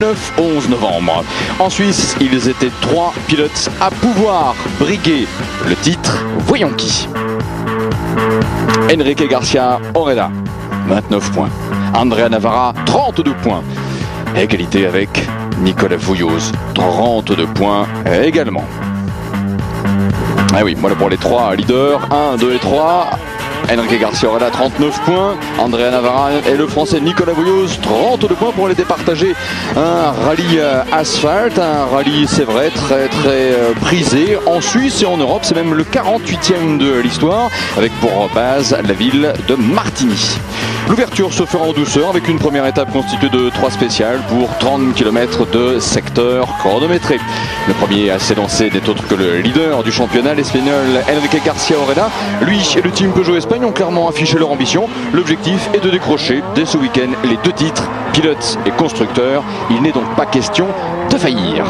9-11 novembre. En Suisse, ils étaient 3 pilotes à pouvoir briguer le titre. Voyons qui. Enrique Garcia Oreda, 29 points. Andrea Navarra, 32 points. Égalité avec Nicolas Vouilloz, 32 points également. Ah oui, voilà pour les 3 leaders, 1, 2 et 3. Enrique Garcia Oreda, 39 points. Andrea Navarra et le français Nicolas Vouilloz, 32 points pour les départager. Un rallye asphalte, un rallye, c'est vrai, très prisé en Suisse et en Europe. C'est même le 48e de l'histoire, avec pour base la ville de Martigny. L'ouverture se fera en douceur avec une première étape constituée de 3 spéciales pour 30 km de secteur chronométré. Le premier à s'élancer n'est autre que le leader du championnat, l'espagnol Enrique Garcia Oreda. Lui et le team Peugeot Espagne ont clairement affiché leur ambition. L'objectif est de décrocher dès ce week-end les 2 titres, pilote et constructeur. Il n'est donc pas question de faillir.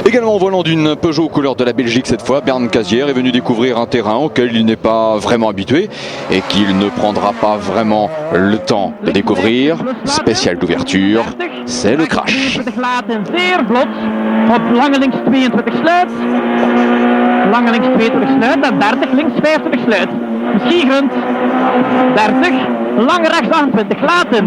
Également au volant d'une Peugeot aux couleurs de la Belgique cette fois, Bernd Casier est venu découvrir un terrain auquel il n'est pas vraiment habitué et qu'il ne prendra pas vraiment le temps de découvrir. Spécial d'ouverture, c'est le crash. Lange links 22 sluit. Lange links 22 sluit en 30 links 25 sluit. Siegend 30. Lange rechts 28. Laten.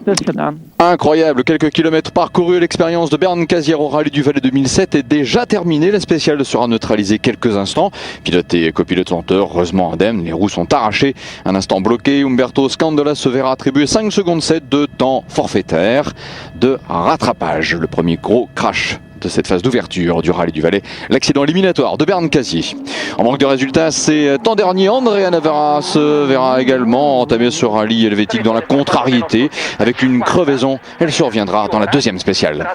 Het is gedaan. Incroyable, quelques kilomètres parcourus. L'expérience de Bernd Casier au Rallye du Valais 2007 est déjà terminée. La spéciale sera neutralisée quelques instants. Pilote et copilote sont heureusement indemnes. Les roues sont arrachées. Un instant bloqué. Umberto Scandola se verra attribuer 5 secondes 7 de temps forfaitaire de rattrapage. Le premier gros crash de cette phase d'ouverture du Rallye du Valais, l'accident éliminatoire de Bernd Casier. En manque de résultats, c'est l'an dernier, Andrea Navarra se verra également entamer ce rallye helvétique dans la contrariété avec une crevaison. Elle surviendra dans la deuxième spéciale.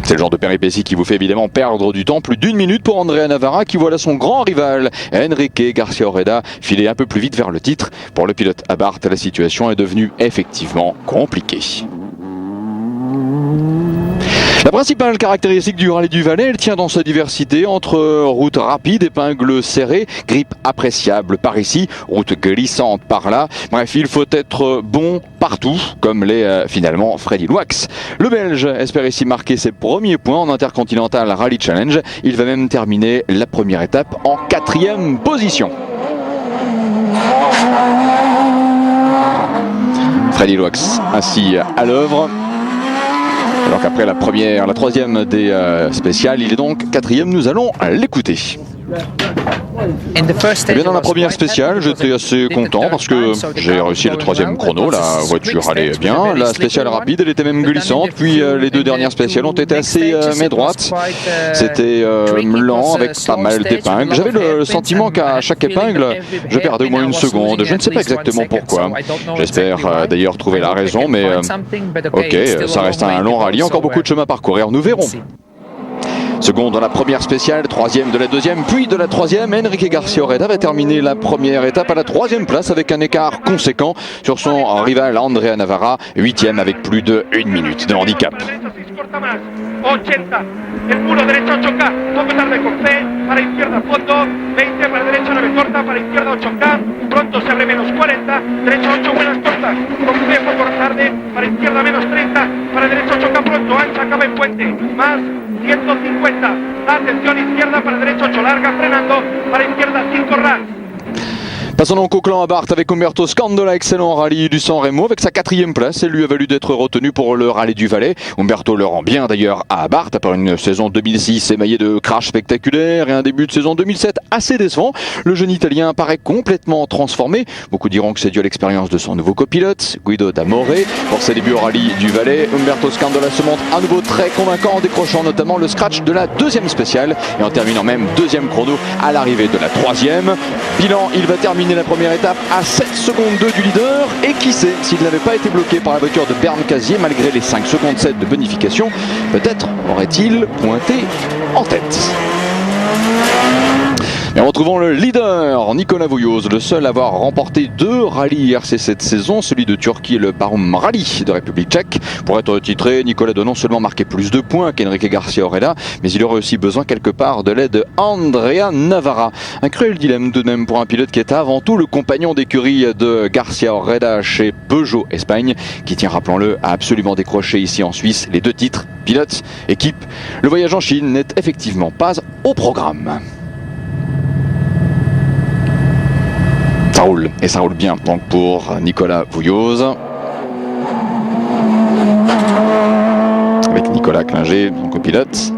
C'est le genre de péripétie qui vous fait évidemment perdre du temps. Plus d'1 minute pour Andrea Navarra qui voilà son grand rival Enrique Garcia Oreda filer un peu plus vite vers le titre. Pour le pilote Abarth, la situation est devenue effectivement compliquée. La principale caractéristique du Rallye du Valais, elle tient dans sa diversité entre route rapide, épingles serrées, grippe appréciable par ici, route glissante par là. Bref, il faut être bon partout, comme l'est finalement Freddy Loax. Le Belge espère ici marquer ses premiers points en Intercontinental Rally Challenge. Il va même terminer la première étape en 4e position. Freddy Loax ainsi à l'œuvre. Alors qu'après la troisième des spéciales, il est donc 4e, nous allons l'écouter. Eh bien, dans la première spéciale, j'étais assez content parce que j'ai réussi le 3e chrono, la voiture allait bien, la spéciale rapide, elle était même glissante, puis les 2 dernières spéciales ont été assez main-droite, c'était lent avec pas mal d'épingles. J'avais le sentiment qu'à chaque épingle, je perdais au moins 1 seconde, je ne sais pas exactement pourquoi. J'espère d'ailleurs trouver la raison, mais ok, ça reste un long rallye, encore beaucoup de chemin à parcourir, nous verrons. Second dans la première spéciale, 3e de la 2e, puis de la 3e, Enrique Garcia Oreda va terminer la première étape à la 3e place avec un écart conséquent sur son rival Andrea Navarra, 8e avec plus de 1 minute de handicap. 80, el muro derecho 8K, poco tarde con C, para izquierda fondo, 20 para derecha 9 corta, para izquierda 8K, pronto se abre menos 40, derecha 8 buenas cortas, con C poco tarde, para izquierda menos 30, para derecha 8K pronto, ancha acaba en puente, más 150, atención izquierda para derecha 8 larga, frenando, para izquierda 5 ras. Passons donc au clan Abarth avec Umberto Scandola, excellent rallye du San Remo avec sa 4e place. Elle lui a valu d'être retenu pour le Rallye du Valais. Umberto le rend bien d'ailleurs à Abarth après une saison 2006 émaillée de crash spectaculaires et un début de saison 2007 assez décevant. Le jeune Italien paraît complètement transformé. Beaucoup diront que c'est dû à l'expérience de son nouveau copilote, Guido D'Amore. Pour ses débuts au Rallye du Valais, Umberto Scandola se montre à nouveau très convaincant en décrochant notamment le scratch de la 2e spéciale et en terminant même 2e chrono à l'arrivée de la 3e. Bilan, il va terminer la première étape à 7 secondes 2 du leader et qui sait s'il n'avait pas été bloqué par la voiture de Bernd Casier malgré les 5 secondes 7 de bonification, peut-être aurait-il pointé en tête. Et retrouvons le leader, Nicolas Vouilloz, le seul à avoir remporté 2 rallyes IRC cette saison, celui de Turquie et le Barum Rally de République tchèque. Pour être titré, Nicolas doit non seulement marquer plus de points qu'Enrique Garcia Oreda, mais il aurait aussi besoin quelque part de l'aide de Andrea Navarra. Un cruel dilemme tout de même pour un pilote qui est avant tout le compagnon d'écurie de Garcia Oreda chez Peugeot Espagne, qui tient, rappelons-le, à absolument décrocher ici en Suisse les 2 titres, pilote, équipe. Le voyage en Chine n'est effectivement pas au programme. Ça roule, et ça roule bien donc pour Nicolas Vouilloz. Avec Nicolas Klinger, son copilote.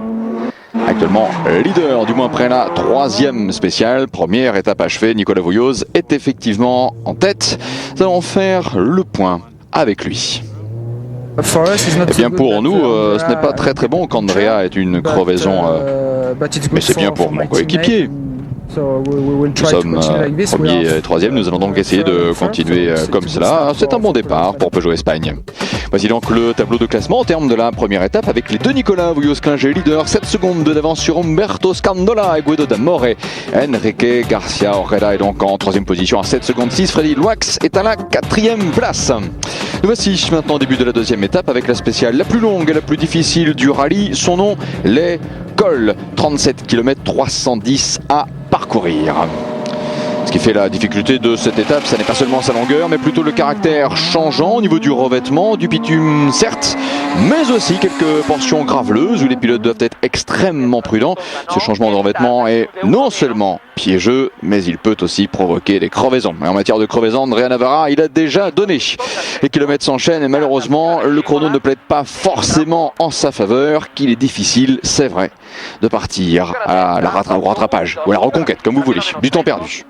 Actuellement leader, du moins après la 3e spéciale. Première étape achevée, Nicolas Vouilloz est effectivement en tête. Nous allons faire le point avec lui. Eh bien pour nous, ce n'est pas très bon qu'Andrea ait une crevaison, mais c'est bien pour mon coéquipier. Nous sommes premier et 3e, nous allons donc essayer de continuer comme cela. C'est un bon départ pour Peugeot Espagne. Voici donc le tableau de classement en termes de la première étape avec les 2 Nicolas Vouilloz Klinger leader, 7 secondes d'avance sur Umberto Scandola et Guido D'Amore. Enrique Garcia Oreda est donc en 3e position à 7 secondes 6. Freddy Loax est à la 4e place. Nous voici maintenant au début de la 2e étape avec la spéciale la plus longue et la plus difficile du rallye. Son nom, les Cols. 37 km 310 à parcourir. Ce qui fait la difficulté de cette étape, ça n'est pas seulement sa longueur, mais plutôt le caractère changeant au niveau du revêtement, du bitume certes, mais aussi quelques portions graveleuses où les pilotes doivent être extrêmement prudents. Ce changement de revêtement est non seulement piégeux, mais il peut aussi provoquer des crevaisons. Et en matière de crevaisons, Andrea Navarra, il a déjà donné. Les kilomètres s'enchaînent et malheureusement, le chrono ne plaide pas forcément en sa faveur, qu'il est difficile, c'est vrai, de partir au rattrapage ou à la reconquête, comme vous voulez, du temps perdu.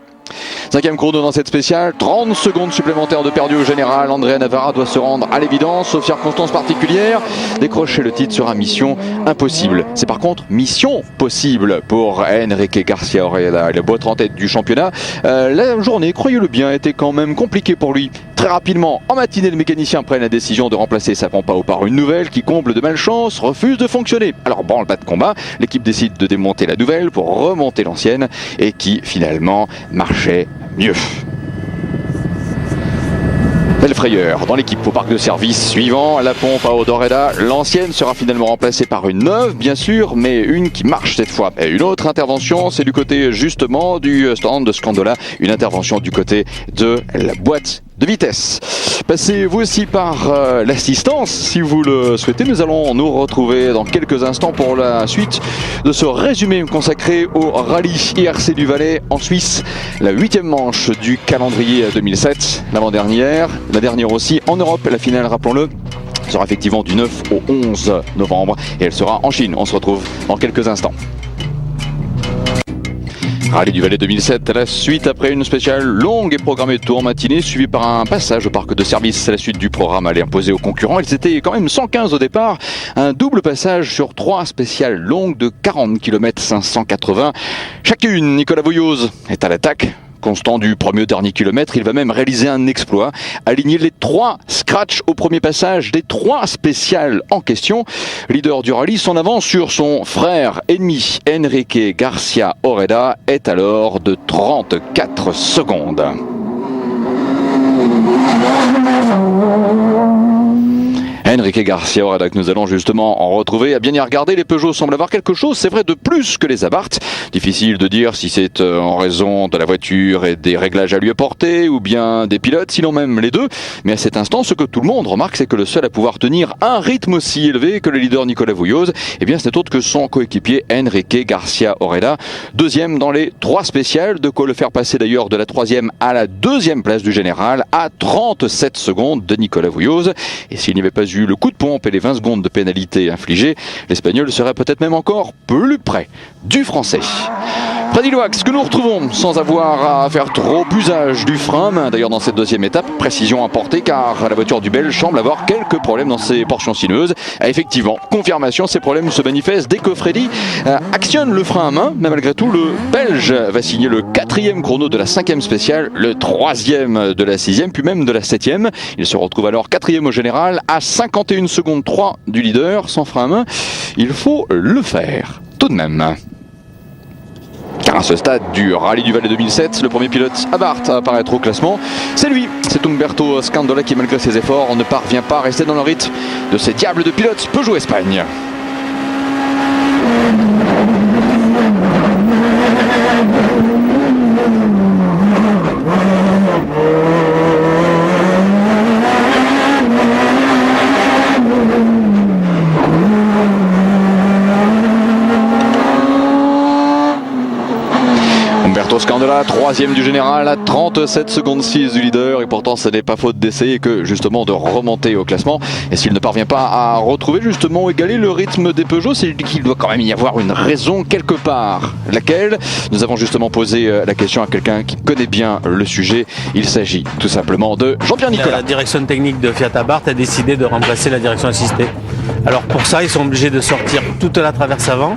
5e chrono dans cette spéciale, 30 secondes supplémentaires de perdu au général. Andrea Navarra doit se rendre à l'évidence, sauf circonstances particulières. Décrocher le titre sera mission impossible. C'est par contre mission possible pour Enrique Garcia Oreda. Il est beau être en tête du championnat. La journée, croyez-le bien, était quand même compliquée pour lui. Très rapidement, en matinée, le mécanicien prend la décision de remplacer sa pompe à eau par une nouvelle qui, comble de malchance, refuse de fonctionner. Alors branle-bas de combat, l'équipe décide de démonter la nouvelle pour remonter l'ancienne et qui finalement marchait mieux. Belle frayeur dans l'équipe au parc de service suivant la pompe à eau d'Oreda. L'ancienne sera finalement remplacée par une neuve, bien sûr, mais une qui marche cette fois. Et une autre intervention, c'est du côté justement du stand de Scandola, une intervention du côté de la boîte de vitesse. Passez vous aussi par l'assistance si vous le souhaitez. Nous allons nous retrouver dans quelques instants pour la suite de ce résumé consacré au rallye IRC du Valais en Suisse, la 8e manche du calendrier 2007, l'avant-dernière, la dernière aussi en Europe. La finale, rappelons-le, sera effectivement du 9 au 11 novembre et elle sera en Chine. On se retrouve dans quelques instants. Rallye du Valais 2007 à la suite après une spéciale longue et programmée de tour en matinée suivie par un passage au parc de service. À la suite du programme allait imposer aux concurrents. Ils étaient quand même 115 au départ. Un double passage sur 3 spéciales longues de 40 km 580. Chacune, Nicolas Vouilloz est à l'attaque. Constant du premier au dernier kilomètre, il va même réaliser un exploit, aligner les 3 scratchs au premier passage des 3 spéciales en question. Leader du rallye, son avance sur son frère ennemi Enrique Garcia Oreda est alors de 34 secondes. Enrique Garcia Oreda que nous allons justement en retrouver. À bien y regarder, les Peugeot semblent avoir quelque chose, c'est vrai, de plus que les Abarth. Difficile de dire si c'est en raison de la voiture et des réglages à lui apporter ou bien des pilotes, sinon même les deux. Mais à cet instant, ce que tout le monde remarque, c'est que le seul à pouvoir tenir un rythme aussi élevé que le leader Nicolas Vouilloz, eh bien, ce n'est autre que son coéquipier Enrique Garcia Oreda. 2e dans les 3 spéciales, de quoi le faire passer d'ailleurs de la 3e à la 2e place du général à 37 secondes de Nicolas Vouilloz. Et s'il n'y avait pas eu le coup de pompe et les 20 secondes de pénalité infligées, l'Espagnol serait peut-être même encore plus près du Français. Freddy Loax que nous retrouvons sans avoir à faire trop usage du frein, d'ailleurs dans cette 2e étape, précision apportée car la voiture du Belge semble avoir quelques problèmes dans ses portions sinueuses. Effectivement, confirmation, ces problèmes se manifestent dès que Freddy actionne le frein à main, mais malgré tout le Belge va signer le 4e chrono de la 5e spéciale, le 3e de la 6e, puis même de la 7e. Il se retrouve alors 4e au général à 51 secondes 3 du leader sans frein à main. Il faut le faire tout de même. Car à ce stade du Rallye du Valais 2007, le premier pilote Abarth à apparaître au classement, c'est lui, c'est Umberto Scandola qui malgré ses efforts ne parvient pas à rester dans le rythme de ces diables de pilotes Peugeot Espagne. Umberto Scandola, troisième du général à 37 secondes 6 du leader, et pourtant ce n'est pas faute d'essayer que justement de remonter au classement. Et s'il ne parvient pas à retrouver justement égaler le rythme des Peugeot, c'est qu'il doit quand même y avoir une raison quelque part. Laquelle? Nous avons justement posé la question à quelqu'un qui connaît bien le sujet. Il s'agit tout simplement de Jean-Pierre Nicolas. La direction technique de Fiat Abarth a décidé de remplacer la direction assistée. Alors pour ça, ils sont obligés de sortir toute la traverse avant,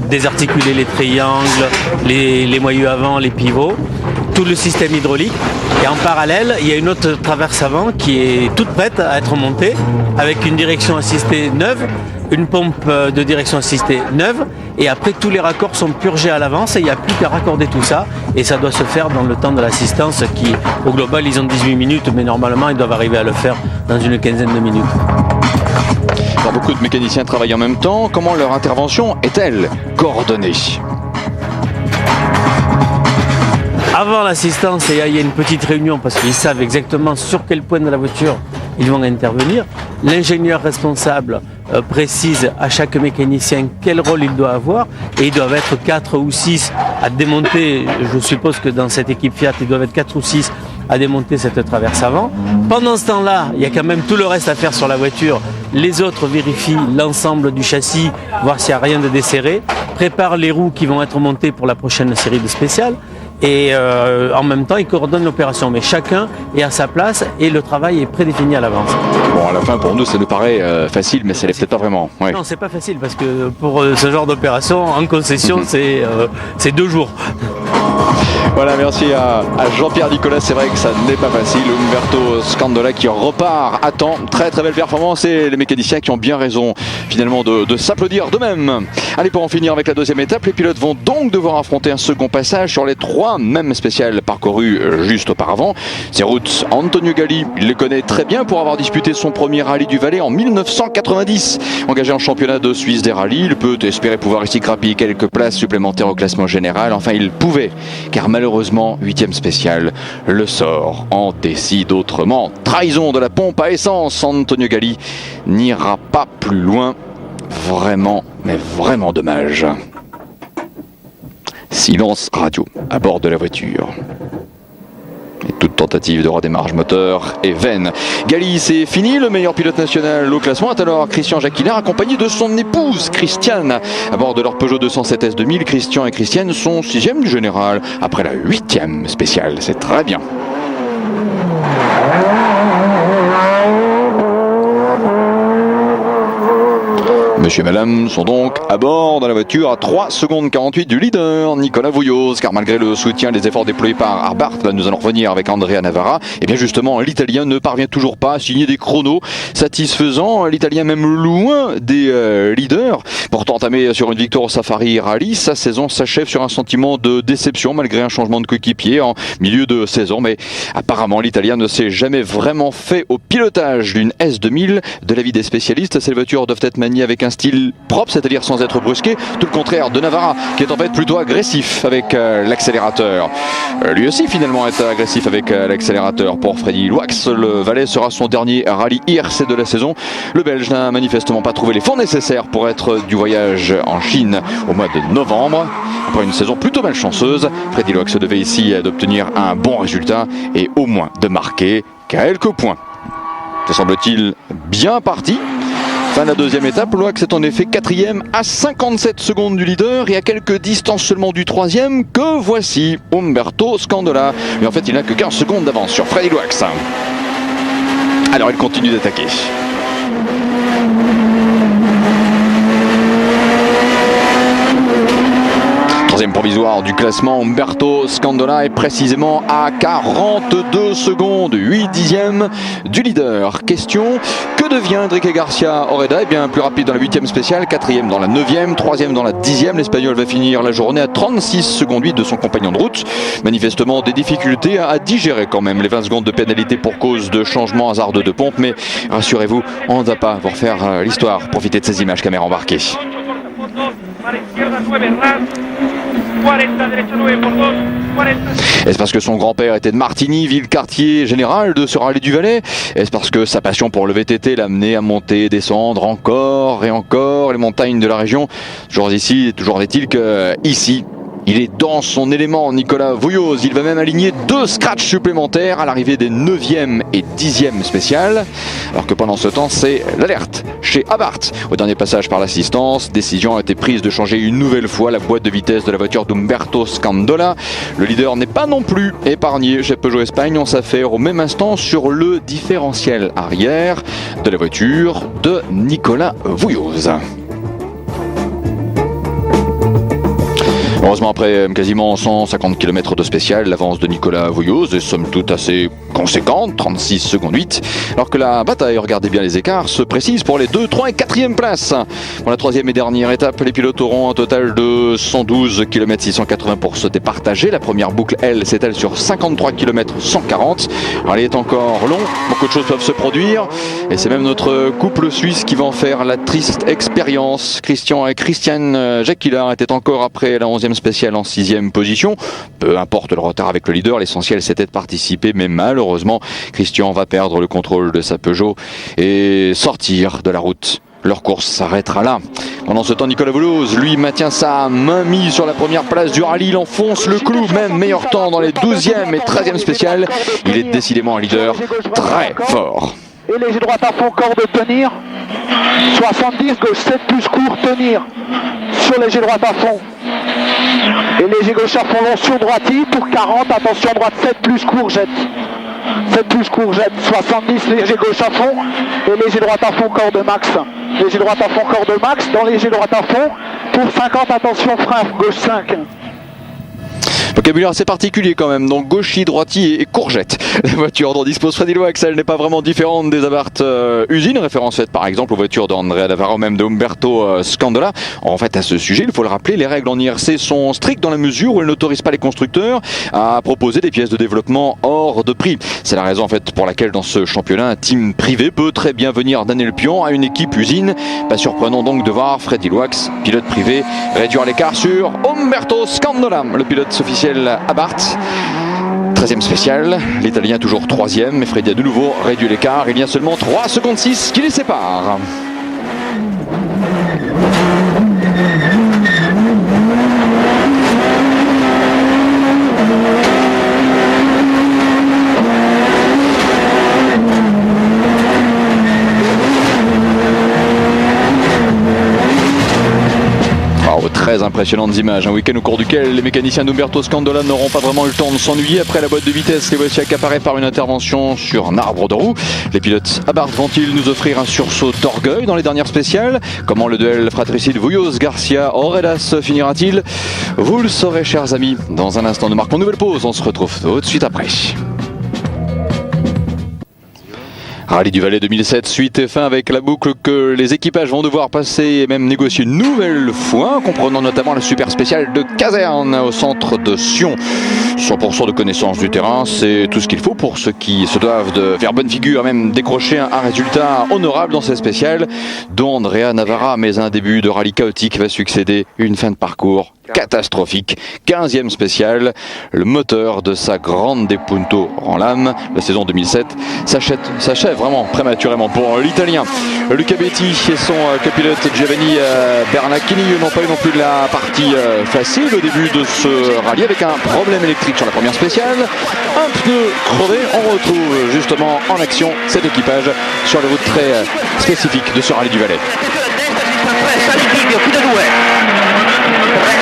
désarticuler les triangles, les moyeux avant, les pivots, tout le système hydraulique. Et en parallèle, il y a une autre traverse avant qui est toute prête à être montée avec une direction assistée neuve, une pompe de direction assistée neuve, et après tous les raccords sont purgés à l'avance et il n'y a plus qu'à raccorder tout ça, et ça doit se faire dans le temps de l'assistance qui, au global, ils ont 18 minutes, mais normalement ils doivent arriver à le faire dans une quinzaine de minutes. Alors, beaucoup de mécaniciens travaillent en même temps. Comment leur intervention est-elle coordonnée? Avant l'assistance, il y a une petite réunion parce qu'ils savent exactement sur quel point de la voiture ils vont intervenir. L'ingénieur responsable précise à chaque mécanicien quel rôle il doit avoir, et ils doivent être 4 ou 6 à démonter. Je suppose que dans cette équipe Fiat, ils doivent être 4 ou 6 à démonter cette traverse avant. Pendant ce temps-là, il y a quand même tout le reste à faire sur la voiture. Les autres vérifient l'ensemble du châssis, voir s'il n'y a rien de desserré, préparent les roues qui vont être montées pour la prochaine série de spéciales, et en même temps ils coordonnent l'opération, mais chacun est à sa place et le travail est prédéfini à l'avance. Bon, à la fin, pour nous, ça nous paraît facile, mais ça l'est peut-être pas vraiment. Ouais. Non, c'est pas facile parce que pour ce genre d'opération en concession, c'est 2 jours. Voilà, merci à Jean-Pierre Nicolas. C'est vrai que ça n'est pas facile. Umberto Scandola qui repart à temps. Très très belle performance, et les mécaniciens qui ont bien raison finalement de s'applaudir d'eux-mêmes. Allez, pour en finir avec la deuxième étape, les pilotes vont donc devoir affronter un second passage sur les 3 mêmes spéciales parcourues juste auparavant. Ces routes, Antonio Galli, il les connaît très bien pour avoir disputé son premier rallye du Valais en 1990. Engagé en championnat de Suisse des rallyes, il peut espérer pouvoir ici grappiller quelques places supplémentaires au classement général. Enfin, il pouvait, car malheureusement, 8e spéciale, le sort en décide autrement. Trahison de la pompe à essence, Antonio Galli n'ira pas plus loin. Vraiment, mais vraiment dommage. Silence radio à bord de la voiture. Et toute tentative de redémarrage moteur est vaine. Galli, c'est fini. Le meilleur pilote national au classement est alors Christian Jacquinard, accompagné de son épouse Christiane. À bord de leur Peugeot 207 S2000, Christian et Christiane sont 6e du général après la 8e spéciale. C'est très bien. Monsieur et madame sont donc à bord de la voiture à 3 secondes 48 du leader Nicolas Vouilloz, car malgré le soutien et les efforts déployés par Abarth, là nous allons revenir avec Andrea Navarra, et bien justement l'Italien ne parvient toujours pas à signer des chronos satisfaisants. L'Italien même loin des leaders. Pourtant entamé sur une victoire au Safari Rally, sa saison s'achève sur un sentiment de déception malgré un changement de coéquipier en milieu de saison. Mais apparemment l'Italien ne s'est jamais vraiment fait au pilotage d'une S2000. De l'avis des spécialistes, ces voitures doivent être maniées avec un style propre, c'est-à-dire sans être brusqué, tout le contraire de Navarra qui est en fait plutôt agressif avec l'accélérateur. Lui aussi finalement est agressif avec l'accélérateur. Pour Freddy Loax, le Valais sera son dernier rallye IRC de la saison. Le Belge n'a manifestement pas trouvé les fonds nécessaires pour être du voyage en Chine au mois de novembre. Après une saison plutôt malchanceuse, Freddy Loax devait ici d'obtenir un bon résultat et au moins de marquer quelques points. Ça semble-t-il bien parti. Fin de la deuxième étape, Loax est en effet 4e à 57 secondes du leader et à quelques distances seulement du 3e que voici Umberto Scandola. Mais en fait, il n'a que 15 secondes d'avance sur Freddy Loax. Alors, il continue d'attaquer. Troisième provisoire du classement, Umberto Scandola est précisément à 42 secondes, 8 dixièmes du leader. Question, que que devient Enrique Garcia Oreda? Eh bien, plus rapide dans la 8e spéciale, 4e dans la 9e, 3e dans la 10e. L'Espagnol va finir la journée à 36 secondes 8 de son compagnon de route. Manifestement des difficultés à digérer quand même les 20 secondes de pénalité pour cause de changement hasardeux de pompe. Mais rassurez-vous, on ne va pas vous refaire l'histoire. Profitez de ces images caméra embarquées. Est-ce parce que son grand-père était de Martigny, ville-quartier général de ce rallye du Valais? Est-ce parce que sa passion pour le VTT l'a amené à monter et descendre encore et encore les montagnes de la région? Toujours est-il que ici, il est dans son élément, Nicolas Vouilloz. Il va même aligner 2 scratchs supplémentaires à l'arrivée des 9e et 10e spéciales. Alors que pendant ce temps, c'est l'alerte chez Abarth. Au dernier passage par l'assistance, décision a été prise de changer une nouvelle fois la boîte de vitesse de la voiture d'Umberto Scandola. Le leader n'est pas non plus épargné chez Peugeot Espagne. On s'affaire au même instant sur le différentiel arrière de la voiture de Nicolas Vouilloz. Heureusement, après quasiment 150 km de spécial, l'avance de Nicolas Vouilloz est somme toute assez conséquente, 36 secondes 8, alors que la bataille, regardez bien les écarts, se précise pour les 2, 3 et 4e places. Pour la 3e et dernière étape, les pilotes auront un total de 112 km 680 pour se départager. La première boucle, elle, s'étale sur 53 km 140. Alors, elle est encore long, beaucoup de choses peuvent se produire, et c'est même notre couple suisse qui va en faire la triste expérience. Christian et Christian Jacquillard étaient encore après la 11e spéciale en 6e position. Peu importe le retard avec le leader, l'essentiel c'était de participer, mais malheureusement, Christian va perdre le contrôle de sa Peugeot et sortir de la route. Leur course s'arrêtera là. Pendant ce temps, Nicolas Vouilloz, lui, maintient sa main mise sur la première place du rallye. Il enfonce le clou, même meilleur temps dans les 12e et 13e spéciales. Il est décidément un leader très fort. Et léger droite à fond, corde tenir. 70, gauche 7 plus court, tenir. Sur léger droite à fond. Et léger gauche à fond long sur droiti pour 40. Attention droite 7 plus court, jette. 7 plus court, jette. 70, léger gauche à fond. Et léger droite à fond, corde max. Léger droite à fond, corde max. Dans léger droite à fond. Pour 50, attention frein, gauche 5. Vocabulaire assez particulier quand même, donc gauchi, droiti et courgette. La voiture dont dispose Freddy Loax, elle n'est pas vraiment différente des Abarth usines, référence faite par exemple aux voitures d'Andrea Navarro, même de Umberto Scandola. En fait, à ce sujet, il faut le rappeler, les règles en IRC sont strictes dans la mesure où elles n'autorisent pas les constructeurs à proposer des pièces de développement hors de prix. C'est la raison en fait pour laquelle dans ce championnat, un team privé peut très bien venir donner le pion à une équipe usine. Pas surprenant donc de voir Freddy Loax, pilote privé, réduire l'écart sur Umberto Scandola, le pilote officiel Abarth. 13e spécial, l'Italien toujours 3e, mais Freddy a de nouveau réduit l'écart. Il y a seulement 3 secondes 6 qui les séparent. Très impressionnantes images, un week-end au cours duquel les mécaniciens d'Umberto Scandola n'auront pas vraiment eu le temps de s'ennuyer. Après la boîte de vitesse, les voici accaparés par une intervention sur un arbre de roue. Les pilotes Abarth vont-ils nous offrir un sursaut d'orgueil dans les dernières spéciales? Comment le duel fratricide Vouilloz-Garcia-Oreda se finira-t-il? Vous le saurez, chers amis, dans un instant. Nous marquons une nouvelle pause, on se retrouve tout de suite après. Rallye du Valais 2007, suite et fin avec la boucle que les équipages vont devoir passer et même négocier une nouvelle fois, comprenant notamment la super spéciale de Caserne au centre de Sion. 100% de connaissance du terrain, c'est tout ce qu'il faut pour ceux qui se doivent de faire bonne figure, même décrocher un résultat honorable dans ces spéciales, dont Andrea Navarra, mais un début de rallye chaotique va succéder une fin de parcours catastrophique. 15e spécial, le moteur de sa grande Punto rend l'âme. La saison 2007 s'achève vraiment prématurément pour l'Italien. Luca Betti et son copilote Giovanni Bernacchini n'ont pas eu non plus la partie facile au début de ce rallye avec un problème électrique sur la première spéciale. Un pneu crevé, on retrouve justement en action cet équipage sur les routes très spécifiques de ce rallye du Valais.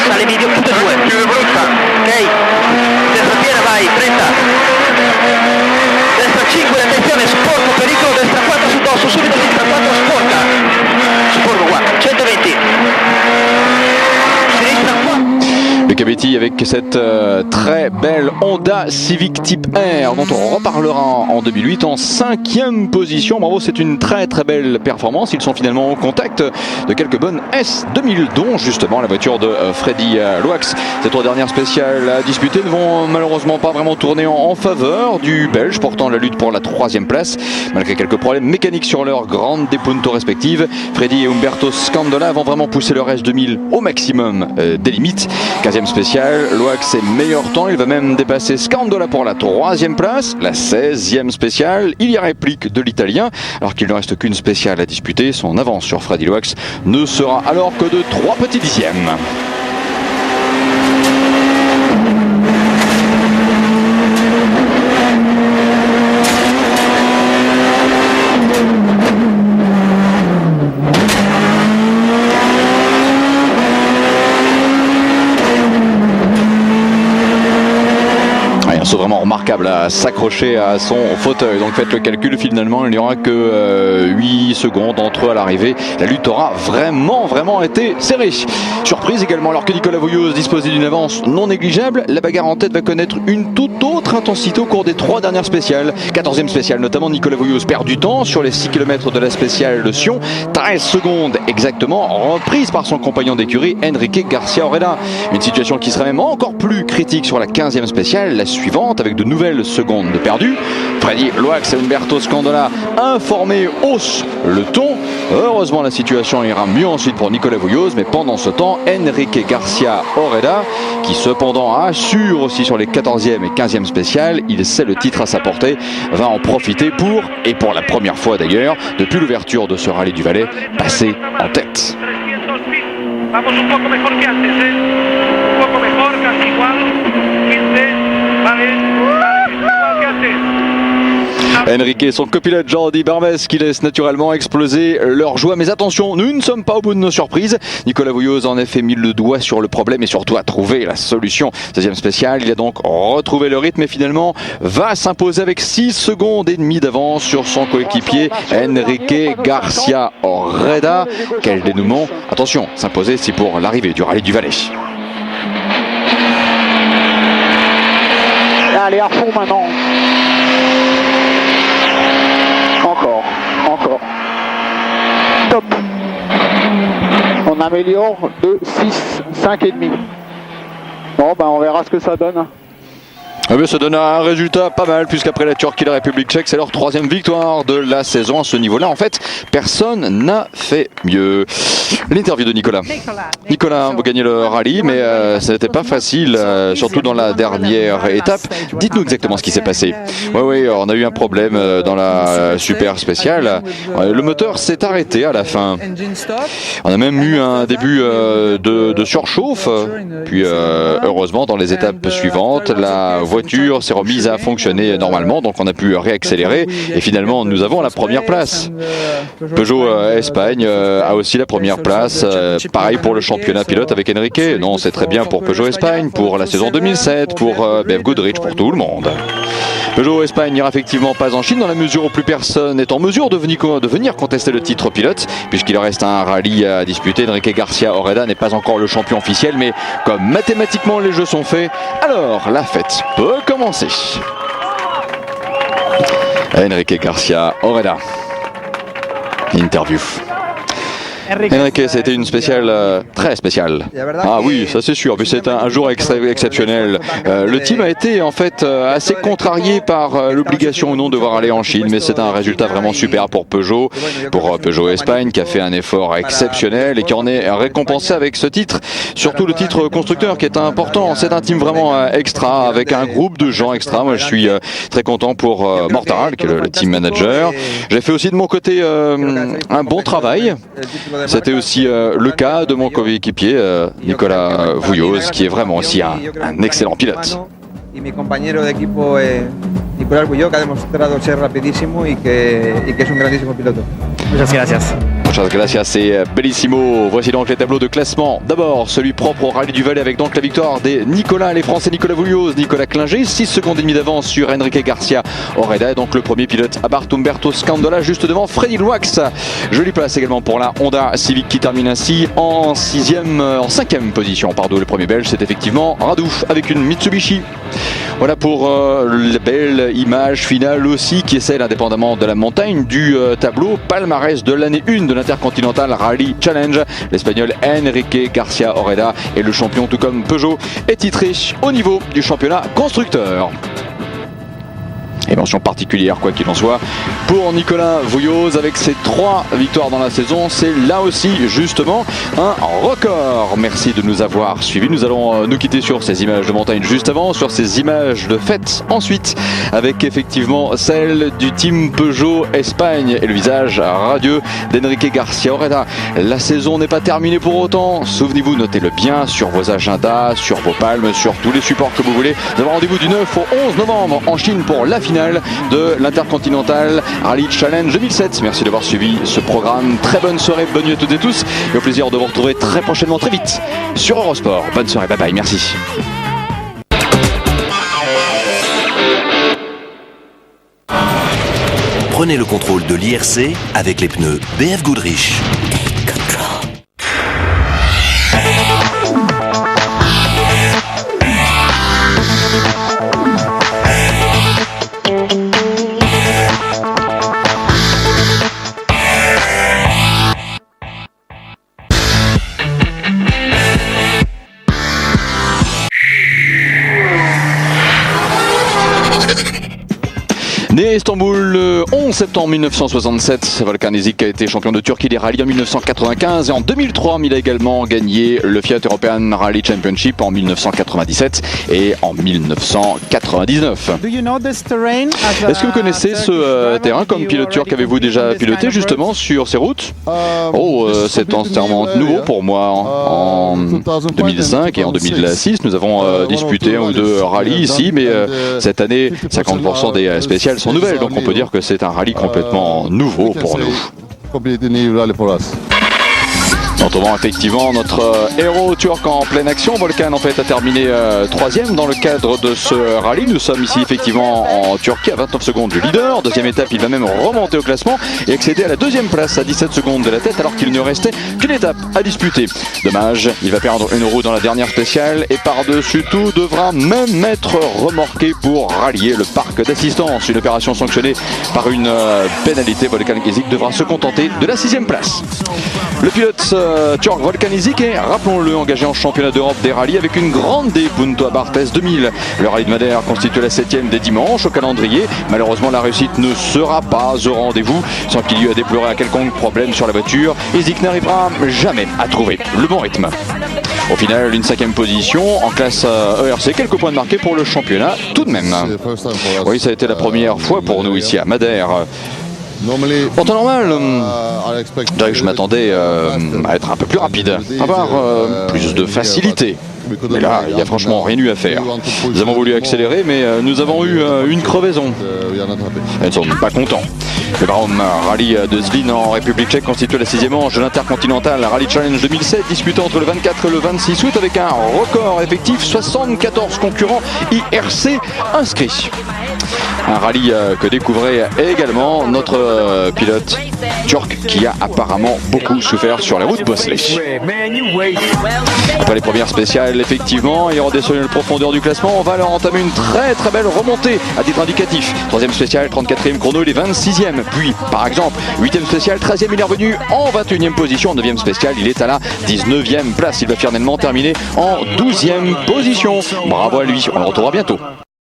Sale video tutte e due, più brutta, ok, destra piena vai, 30, destra 5, attenzione, sporco, pericolo, destra 4 sul dosso, subito sinistra 4, sporca, sporco qua, 120, sinistra 4. Luca Betti avec cette très belle Honda Civic Type R dont on reparlera en 2008 en 5e position. Bravo, c'est une très belle performance. Ils sont finalement au contact de quelques bonnes S2000 dont justement la voiture de Freddy Loax. Ces 3 dernières spéciales à disputer ne vont malheureusement pas vraiment tourner en faveur du Belge portant la lutte pour la 3e place malgré quelques problèmes mécaniques sur leurs grandes dépuntos respectives. Freddy et Umberto Scandola vont vraiment pousser leur S2000 au maximum des limites. 15e spéciale, Loax est meilleur temps, il va même dépasser Scandola pour la 3e place. La 16e spéciale, il y a réplique de l'Italien alors qu'il ne reste qu'une spéciale à disputer. Son avance sur Freddy Loax ne sera alors que de 3 petits dixièmes. Vraiment remarquable à s'accrocher à son fauteuil. Donc faites le calcul, finalement il n'y aura que 8 secondes entre eux à l'arrivée. La lutte aura vraiment été serrée. Surprise également, alors que Nicolas Vouilloz disposait d'une avance non négligeable, la bagarre en tête va connaître une toute autre intensité au cours des 3 dernières spéciales. 14e spéciale notamment, Nicolas Vouilloz perd du temps sur les 6 km de la spéciale de Sion. 13 secondes exactement, reprise par son compagnon d'écurie Enrique Garcia Oreda. Une situation qui serait même encore plus critique sur la 15e spéciale, la suivante, avec de nouvelles secondes perdues. Freddy Loax et Umberto Scandola informés haussent le ton. Heureusement la situation ira mieux ensuite pour Nicolas Vouilloz, mais pendant ce temps Enrique Garcia Oreda, qui cependant assure aussi sur les 14e et 15e spéciales, il sait le titre à sa portée, va en profiter pour la première fois d'ailleurs depuis l'ouverture de ce rallye du Valais, passer en tête. Vamos un poco mejor que antes, un poco mejor, casi igual, 15. Enrique et son copilote Jordi Barbès qui laissent naturellement exploser leur joie. Mais attention, nous ne sommes pas au bout de nos surprises. Nicolas Vouilloz a en effet mis le doigt sur le problème et surtout a trouvé la solution. 16e spéciale, il a donc retrouvé le rythme et finalement va s'imposer avec 6 secondes et demie d'avance sur son coéquipier Enrique Garcia Oreda. Quel dénouement. Attention, s'imposer c'est pour l'arrivée du rallye du Valais. Allez, à fond maintenant. Encore. Top. On améliore de 6, 5 et demi. Bon, on verra ce que ça donne. Eh bien, ça donne un résultat pas mal, puisqu'après la Turquie et la République tchèque, c'est leur 3e victoire de la saison à ce niveau-là. En fait, personne n'a fait mieux. L'interview de Nicolas. Nicolas, vous gagnez le rallye, mais ça n'était pas facile, surtout dans la dernière étape. Dites-nous exactement ce qui s'est passé. Oui, on a eu un problème dans la super spéciale. Le moteur s'est arrêté à la fin. On a même eu un début de surchauffe. Puis, heureusement, dans les étapes suivantes, la voiture s'est remise à fonctionner normalement, donc on a pu réaccélérer et finalement nous avons la première place. Peugeot Espagne a aussi la première place, pareil pour le championnat pilote avec Enrique. Non, c'est très bien pour Peugeot Espagne, pour la saison 2007, pour BF Goodrich, pour tout le monde. Peugeot Espagne n'ira effectivement pas en Chine dans la mesure où plus personne n'est en mesure de venir contester le titre pilote puisqu'il reste un rallye à disputer. Enrique Garcia Oreda n'est pas encore le champion officiel, mais comme mathématiquement les jeux sont faits, alors la fête peut commencer. Enrique Garcia Oreda. Interview. Enrique, c'était une spéciale très spéciale. Ah oui, ça c'est sûr. Puis c'est un jour exceptionnel. Le team a été en fait assez contrarié par l'obligation ou non de devoir aller en Chine, mais c'est un résultat vraiment super pour Peugeot Espagne qui a fait un effort exceptionnel et qui en est récompensé avec ce titre. Surtout le titre constructeur qui est important. C'est un team vraiment extra avec un groupe de gens extra. Moi je suis très content pour Mortaral qui est le team manager. J'ai fait aussi de mon côté un bon travail. C'était aussi le cas de mon coéquipier Nicolas Vouilloz, qui est vraiment aussi un excellent pilote. Y mi compañero de equipo Nicolás Vouilloz, que ha demostrado ser rapidísimo y que es un grandísimo piloto. Muchas gracias. Muchas gracias, c'est bellissimo. Voici donc les tableaux de classement. D'abord, celui propre au Rallye du Valais avec donc la victoire des les Français Nicolas Vouilloz, Nicolas Klinger, 6 secondes et demie d'avance sur Enrique Garcia Oreda. Et donc le premier pilote Abarth Umberto Scandola juste devant Freddy Loax. Jolie place également pour la Honda Civic qui termine ainsi en 5e position. Pardon, le premier belge, c'est effectivement Radouf avec une Mitsubishi. Voilà pour la belle image finale aussi qui est celle, indépendamment de la montagne, du tableau palmarès de l'année 1 de l'Intercontinental Rally Challenge. L'Espagnol Enrique Garcia Oreda est le champion, tout comme Peugeot est titré au niveau du championnat constructeur. Et mention particulière, quoi qu'il en soit, pour Nicolas Vouilloz avec ses 3 victoires dans la saison. C'est là aussi justement un record. Merci de nous avoir suivis. Nous allons nous quitter sur ces images de montagne juste avant, sur ces images de fête ensuite, avec effectivement celle du team Peugeot Espagne et le visage radieux d'Enrique Garcia Oreda. La saison n'est pas terminée pour autant. Souvenez-vous, notez-le bien sur vos agendas, sur vos palmes, sur tous les supports que vous voulez. Nous avons rendez-vous du 9 au 11 novembre en Chine pour la finale de l'Intercontinental Rally Challenge 2007. Merci d'avoir suivi ce programme. Très bonne soirée, bonne nuit à toutes et tous. Et au plaisir de vous retrouver très prochainement, très vite sur Eurosport. Bonne soirée, bye bye, merci. Prenez le contrôle de l'IRC avec les pneus BF Goodrich. Né à Istanbul le 11 septembre 1967, Volkan Ezik a été champion de Turquie des rallyes en 1995 et en 2003 il a également gagné le Fiat European Rally Championship en 1997 et en 1999. Est-ce que vous connaissez ce terrain comme pilote turc? Avez-vous déjà piloté justement sur ces routes? C'est entièrement nouveau pour moi. En 2005 et en 2006, nous avons disputé un ou deux rallyes ici, mais cette année, 50% des spéciales sont nouvelles, donc on peut dire que c'est un rallye complètement nouveau pour nous. Nous retrouvons effectivement notre héros turc en pleine action. Volkan en fait a terminé 3e dans le cadre de ce rallye. Nous sommes ici effectivement en Turquie à 29 secondes du leader. Deuxième étape, il va même remonter au classement et accéder à la 2e place à 17 secondes de la tête alors qu'il ne restait qu'une étape à disputer. Dommage, il va perdre une roue dans la dernière spéciale et par-dessus tout devra même être remorqué pour rallier le parc d'assistance. Une opération sanctionnée par une pénalité. Volkan Ezik devra se contenter de la 6e place. Le pilote turc Volkan Ezik est, rappelons-le, engagé en championnat d'Europe des rallyes avec une grande des Punto Abarth 2000. Le rallye de Madère constitue la 7e des dimanches au calendrier. Malheureusement, la réussite ne sera pas au rendez-vous sans qu'il y ait à déplorer un quelconque problème sur la voiture. Ezik n'arrivera jamais à trouver le bon rythme. Au final, une 5e position en classe ERC, quelques points de marqués pour le championnat tout de même. Oui, ça a été la première fois pour nous ici à Madère. En temps normal, je m'attendais à être un peu plus rapide, avoir plus de facilité. Mais là, il n'y a franchement rien eu à faire. Nous avons voulu accélérer, mais nous avons eu une crevaison. Ils ne sont pas contents. Le Barom Rally de Zlín en République tchèque constitue la 6e manche de l'Intercontinental Rally Challenge 2007, disputé entre le 24 et le 26 août avec un record effectif, 74 concurrents IRC inscrits. Un rallye que découvrait également notre pilote turc qui a apparemment beaucoup souffert sur la route Bosley. Après les premières spéciales, effectivement, et redescendre la profondeur du classement, on va leur entamer une très belle remontée à titre indicatif. 3e spéciale, 34e chrono, il est 26e. Puis, par exemple, 8e spéciale, 13e, il est revenu en 21e position. 9e spéciale, il est à la 19e place. Il va finalement terminer en 12e position. Bravo à lui, on le retrouvera bientôt.